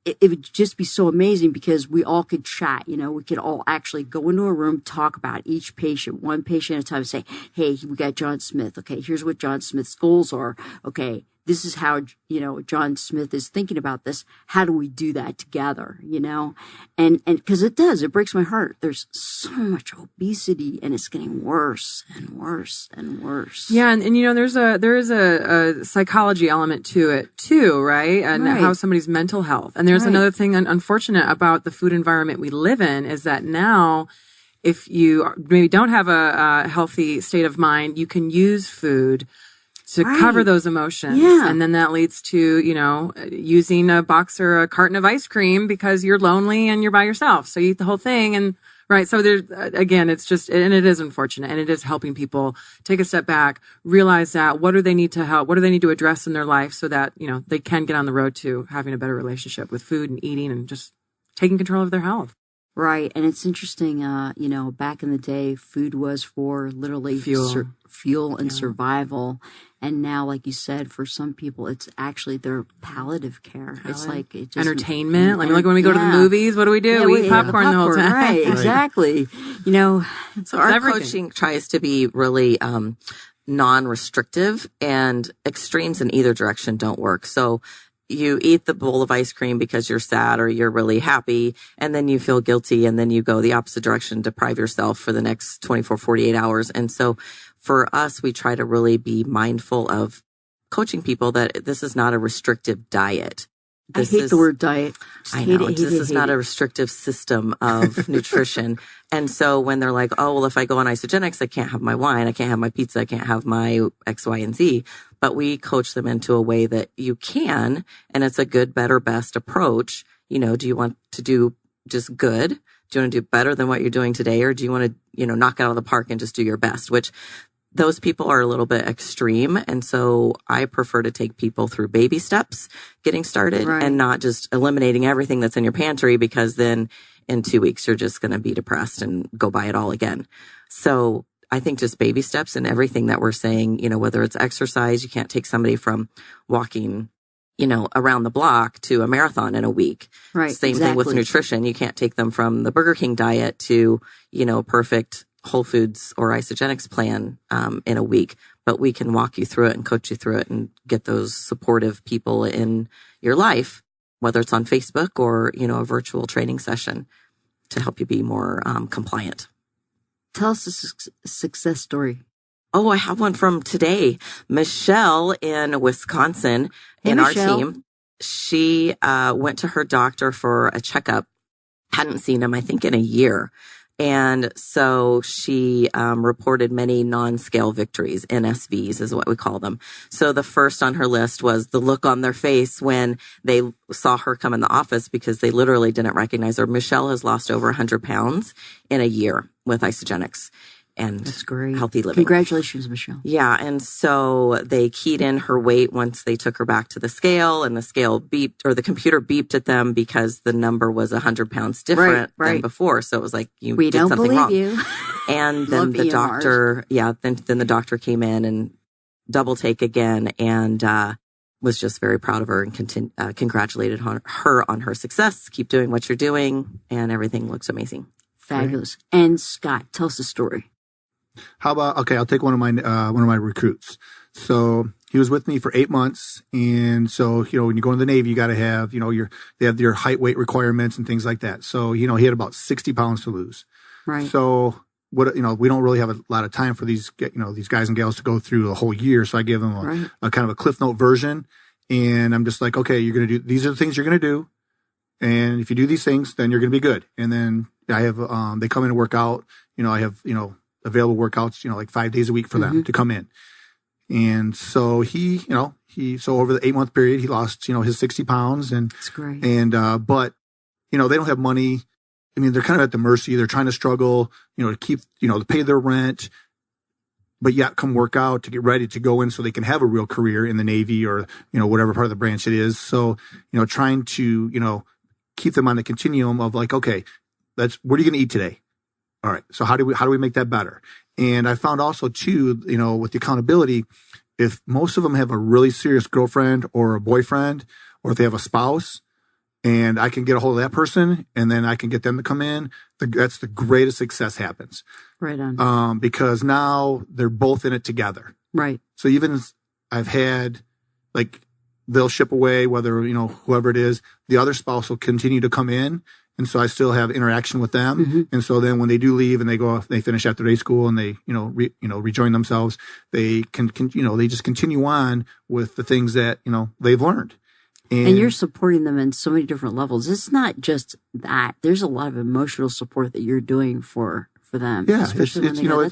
it would just be so amazing because we all could chat, we could all actually go into a room, talk about each patient, one patient at a time, say, hey, we got John Smith. Okay, here's what John Smith's goals are. Okay, this is how, John Smith is thinking about this. How do we do that together, And because it breaks my heart. There's so much obesity, and it's getting worse and worse and worse. Yeah. And there is a psychology element to it too, right? And how somebody's mental health. And there's another thing unfortunate about the food environment we live in is that now, if you maybe don't have a healthy state of mind, you can use food to cover those emotions. Yeah. And then that leads to, using a box or a carton of ice cream because you're lonely and you're by yourself. So you eat the whole thing. And so there's, again, it's just, and it is unfortunate, and it is helping people take a step back, realize that what do they need to help? What do they need to address in their life so that, they can get on the road to having a better relationship with food and eating and just taking control of their health. Right. And it's interesting, back in the day, food was for literally fuel and survival. And now, like you said, for some people, it's actually their palliative care. It's like it just, entertainment. Like when we go to the movies, what do? We eat popcorn the whole time. Right, exactly. So our coaching tries to be really non-restrictive, and extremes in either direction don't work. So you eat the bowl of ice cream because you're sad or you're really happy, and then you feel guilty, and then you go the opposite direction, deprive yourself for the next 24, 48 hours. And so for us, we try to really be mindful of coaching people that this is not a restrictive diet. I hate the word diet. I know. This is not a restrictive system of nutrition. And so when they're like, oh, well, if I go on isogenics, I can't have my wine, I can't have my pizza, I can't have my X, Y, and Z. But we coach them into a way that you can, and it's a good, better, best approach. Do you want to do just good? Do you want to do better than what you're doing today? Or do you want to, knock it out of the park and just do your best? Which those people are a little bit extreme. And so I prefer to take people through baby steps, getting started, and not just eliminating everything that's in your pantry, because then in 2 weeks, you're just going to be depressed and go buy it all again. So I think just baby steps and everything that we're saying, whether it's exercise, you can't take somebody from walking, around the block to a marathon in a week. Right. Same thing with nutrition. You can't take them from the Burger King diet to, perfect Whole Foods or isogenics plan in a week, but we can walk you through it and coach you through it and get those supportive people in your life, whether it's on Facebook or, a virtual training session, to help you be more compliant. Tell us a success story. Oh, I have one from today. Michelle in Wisconsin, in our team, she went to her doctor for a checkup, hadn't seen him, I think, in a year. And so she reported many non-scale victories. NSVs is what we call them. So the first on her list was the look on their face when they saw her come in the office, because they literally didn't recognize her. Michelle has lost over 100 pounds in a year with isogenics and that's great. Healthy living. Congratulations, Michelle. Yeah. And so they keyed in her weight once they took her back to the scale, and the scale beeped, or the computer beeped at them, because the number was 100 pounds different than before. So it was like, we did something wrong. You. And then the doctor, then the doctor came in and double take again, and was just very proud of her and congratulated her on her success. Keep doing what you're doing, and everything looks amazing. Fabulous. And Scott, tell us a story. How about, okay, I'll take one of my recruits. So he was with me for 8 months. And so, when you go in the Navy, you got to have, they have your height, weight requirements and things like that. So, he had about 60 pounds to lose. Right. So we don't really have a lot of time for these guys and gals to go through a whole year. So I give them a kind of a Cliff Note version. And I'm just like, okay, you're going to do, these are the things you're going to do. And if you do these things, then you're going to be good. And then I have, they come in and work out, I have, available workouts, like 5 days a week for them to come in. And so so over the 8-month period, he lost, his 60 pounds That's great. But, they don't have money. I mean, they're kind of at the mercy. They're trying to struggle, to keep, to pay their rent, but yet come work out to get ready to go in so they can have a real career in the Navy or, whatever part of the branch it is. So, trying to, keep them on the continuum of like, okay, what are you going to eat today? All right. So how do we make that better? And I found also too, with the accountability, if most of them have a really serious girlfriend or a boyfriend, or if they have a spouse, and I can get a hold of that person and then I can get them to come in, that's the greatest success happens. Right on. Because now they're both in it together. Right. So even I've had, like, they'll ship away, whether, whoever it is, the other spouse will continue to come in. And so I still have interaction with them. Mm-hmm. And so then when they do leave and they finish after day school and they, rejoin themselves, they can, they just continue on with the things that, they've learned. And you're supporting them in so many different levels. It's not just that. There's a lot of emotional support that you're doing for them. Yeah, it's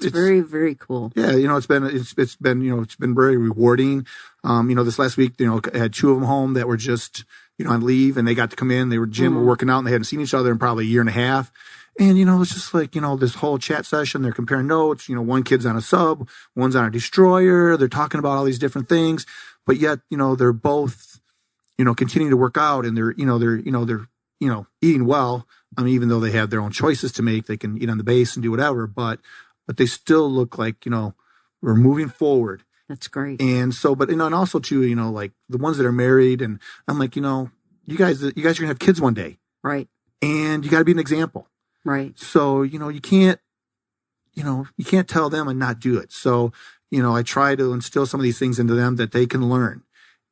very, very cool. Yeah, it's been very rewarding. This last week, I had 2 of them home that were just, on leave, and they got to come in. They were gym or working out, and they hadn't seen each other in probably a year and a half. And, it's just like, this whole chat session, they're comparing notes. One kid's on a sub, one's on a destroyer. They're talking about all these different things, but yet, they're both, continuing to work out, and they're eating well. I mean, even though they have their own choices to make, they can eat on the base and do whatever, but they still look like, we're moving forward. That's great. And so, and also too, like the ones that are married, and I'm like, you guys are gonna have kids one day. Right. And you got to be an example. Right. So, you can't tell them and not do it. So, I try to instill some of these things into them that they can learn.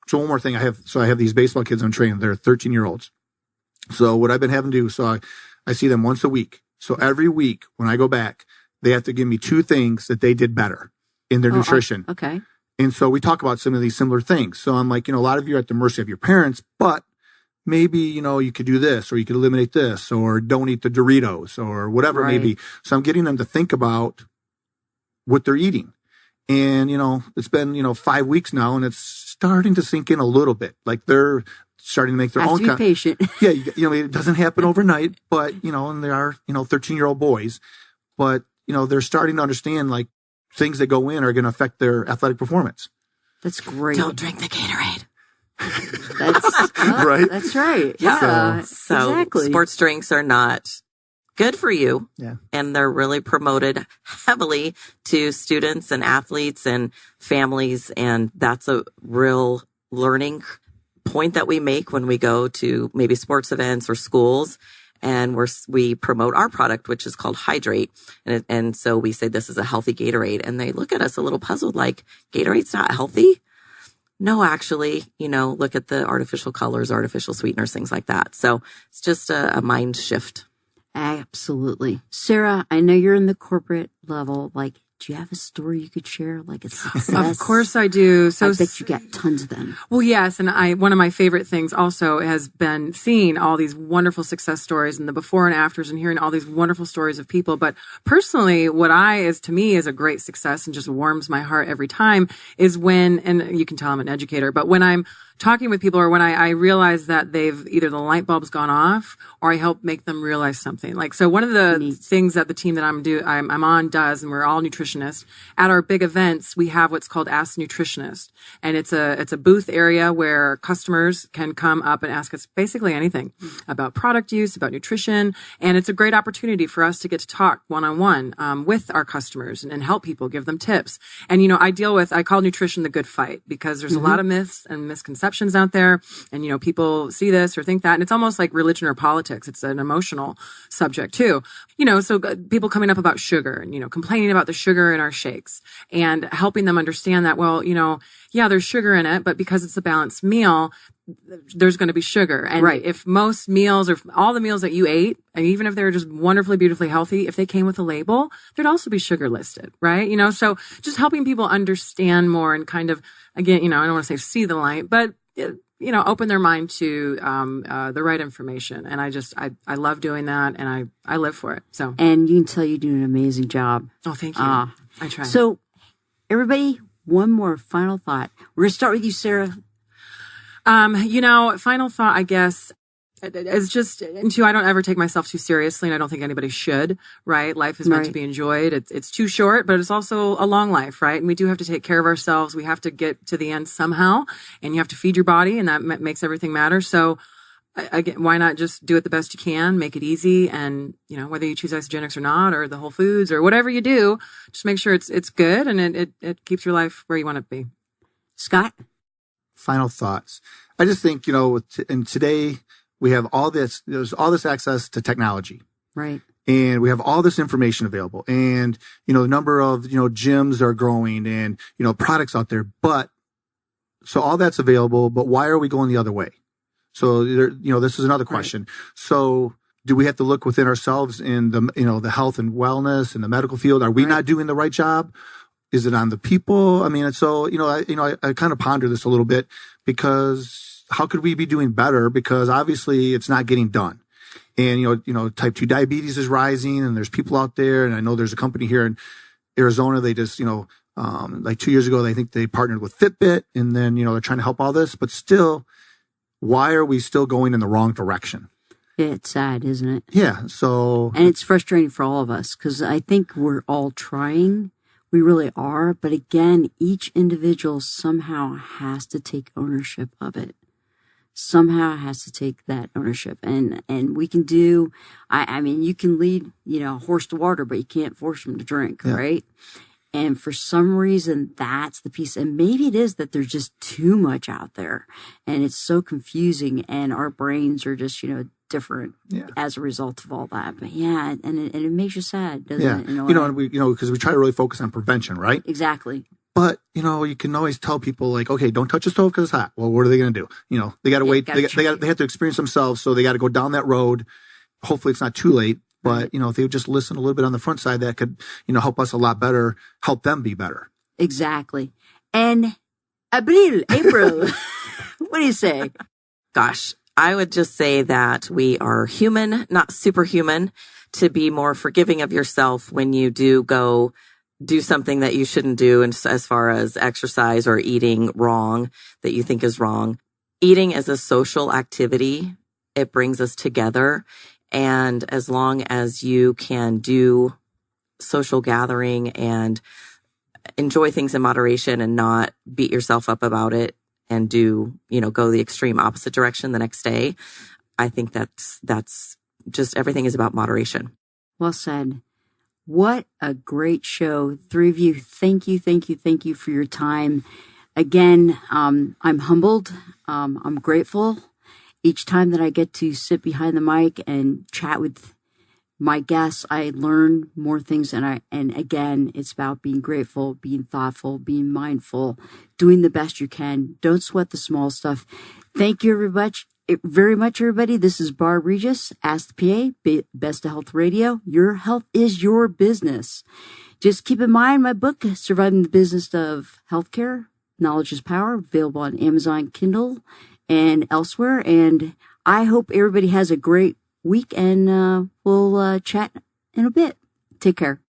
So one more thing I have these baseball kids I'm training. They're 13-year-olds. So what I've been having to do, so I see them once a week. So every week when I go back, they have to give me 2 things that they did better in their nutrition. Okay. And so we talk about some of these similar things. So I'm like, a lot of you are at the mercy of your parents, but maybe, you could do this, or you could eliminate this, or don't eat the Doritos, or whatever it may be. So I'm getting them to think about what they're eating. And, it's been, 5 weeks now, and it's starting to sink in a little bit. Like they're starting to make their own. Be patient. Yeah. It doesn't happen overnight, but, and they are, 13-year-old boys, but, they're starting to understand, like, things that go in are going to affect their athletic performance. That's great. Don't drink the Gatorade. Right. That's right. Yeah. So exactly. Sports drinks are not good for you. Yeah. And they're really promoted heavily to students and athletes and families. And that's a real learning point that we make when we go to maybe sports events or schools. And we promote our product, which is called Hydrate. And so we say this is a healthy Gatorade. And they look at us a little puzzled, like, Gatorade's not healthy? No, actually, look at the artificial colors, artificial sweeteners, things like that. So it's just a mind shift. Absolutely. Sarah, I know you're in the corporate level. Like, do you have a story you could share? Like a success? Of course I do. So I bet you got tons of them. Well, yes. And one of my favorite things also has been seeing all these wonderful success stories and the before and afters and hearing all these wonderful stories of people. But personally, what to me is a great success and just warms my heart every time is when, and you can tell I'm an educator, but when I'm talking with people or when I realize that they've either the light bulb's gone off or I help make them realize something. Like, so one of the things that the team that I'm on does, and we're all nutritionists, at our big events, we have what's called Ask the Nutritionist. And it's a booth area where customers can come up and ask us basically anything about product use, about nutrition. And it's a great opportunity for us to get to talk one-on-one, with our customers and help people, give them tips. And, I call nutrition the good fight because there's a lot of myths and misconceptions out there, and people see this or think that, and it's almost like religion or politics. It's an emotional subject too. So people coming up about sugar and complaining about the sugar in our shakes and helping them understand that, well, yeah, there's sugar in it, but because it's a balanced meal, there's going to be sugar. And if most meals or all the meals that you ate, and even if they were just wonderfully, beautifully healthy, if they came with a label, there'd also be sugar listed, right? So just helping people understand more and kind of, again, I don't want to say see the light, but open their mind to the right information. And I love doing that, and I live for it. So, and you can tell you do an amazing job. Oh, thank you. I try. So everybody, one more final thought. We're going to start with you, Sarah. Final thought, I guess, is just, and two, I don't ever take myself too seriously, and I don't think anybody should, right? Life is meant to be enjoyed. It's too short, but it's also a long life, right? And we do have to take care of ourselves. We have to get to the end somehow, and you have to feed your body, and that makes everything matter. So, again, why not just do it the best you can, make it easy, and, whether you choose Isagenix or not, or the Whole Foods, or whatever you do, just make sure it's good, and it keeps your life where you want it to be. Scott? Final thoughts. I just think, and today we have there's all this access to technology. Right. And we have all this information available, and, the number of, gyms are growing, and, products out there, so all that's available, but why are we going the other way? So, this is another question. Right. So do we have to look within ourselves in the health and wellness and the medical field? Are we not doing the right job? Is it on the people? I mean, and so, I kind of ponder this a little bit, because how could we be doing better? Because obviously it's not getting done. And, type 2 diabetes is rising, and there's people out there. And I know there's a company here in Arizona. They just, like 2 years ago, they partnered with Fitbit, and then, they're trying to help all this, but still, why are we still going in the wrong direction? It's sad, isn't it? Yeah. So, and it's frustrating for all of us, because I think we're all trying. We really are. But again, each individual somehow has to take ownership of it. Somehow has to take that ownership. And we can do, I mean, you can lead, a horse to water, but you can't force him to drink, right? And for some reason, that's the piece. And maybe it is that there's just too much out there, and it's so confusing, and our brains are just, different as a result of all that. But and it makes you sad, doesn't it? And we, because we try to really focus on prevention, right? Exactly. But, you can always tell people, like, okay, don't touch the stove because it's hot. Well, what are they going to do? They got to wait. They have to experience themselves. So they got to go down that road. Hopefully it's not too late. But, if they would just listen a little bit on the front side, that could, help us a lot better, help them be better. Exactly. And April, what do you say? Gosh, I would just say that we are human, not superhuman, to be more forgiving of yourself when you do go do something that you shouldn't do, and as far as exercise or eating wrong that you think is wrong. Eating is a social activity. It brings us together. And as long as you can do social gathering and enjoy things in moderation and not beat yourself up about it and do, go the extreme opposite direction the next day, I think that's just, everything is about moderation. Well said. What a great show. Three of you, thank you for your time. Again, I'm humbled. I'm grateful. Each time that I get to sit behind the mic and chat with my guests, I learn more things. And again, it's about being grateful, being thoughtful, being mindful, doing the best you can. Don't sweat the small stuff. Thank you very much, everybody. This is Barb Regis, Ask the PA, Best of Health Radio. Your health is your business. Just keep in mind my book, Surviving the Business of Healthcare, Knowledge is Power, available on Amazon Kindle and elsewhere. And I hope everybody has a great week, and we'll chat in a bit. Take care.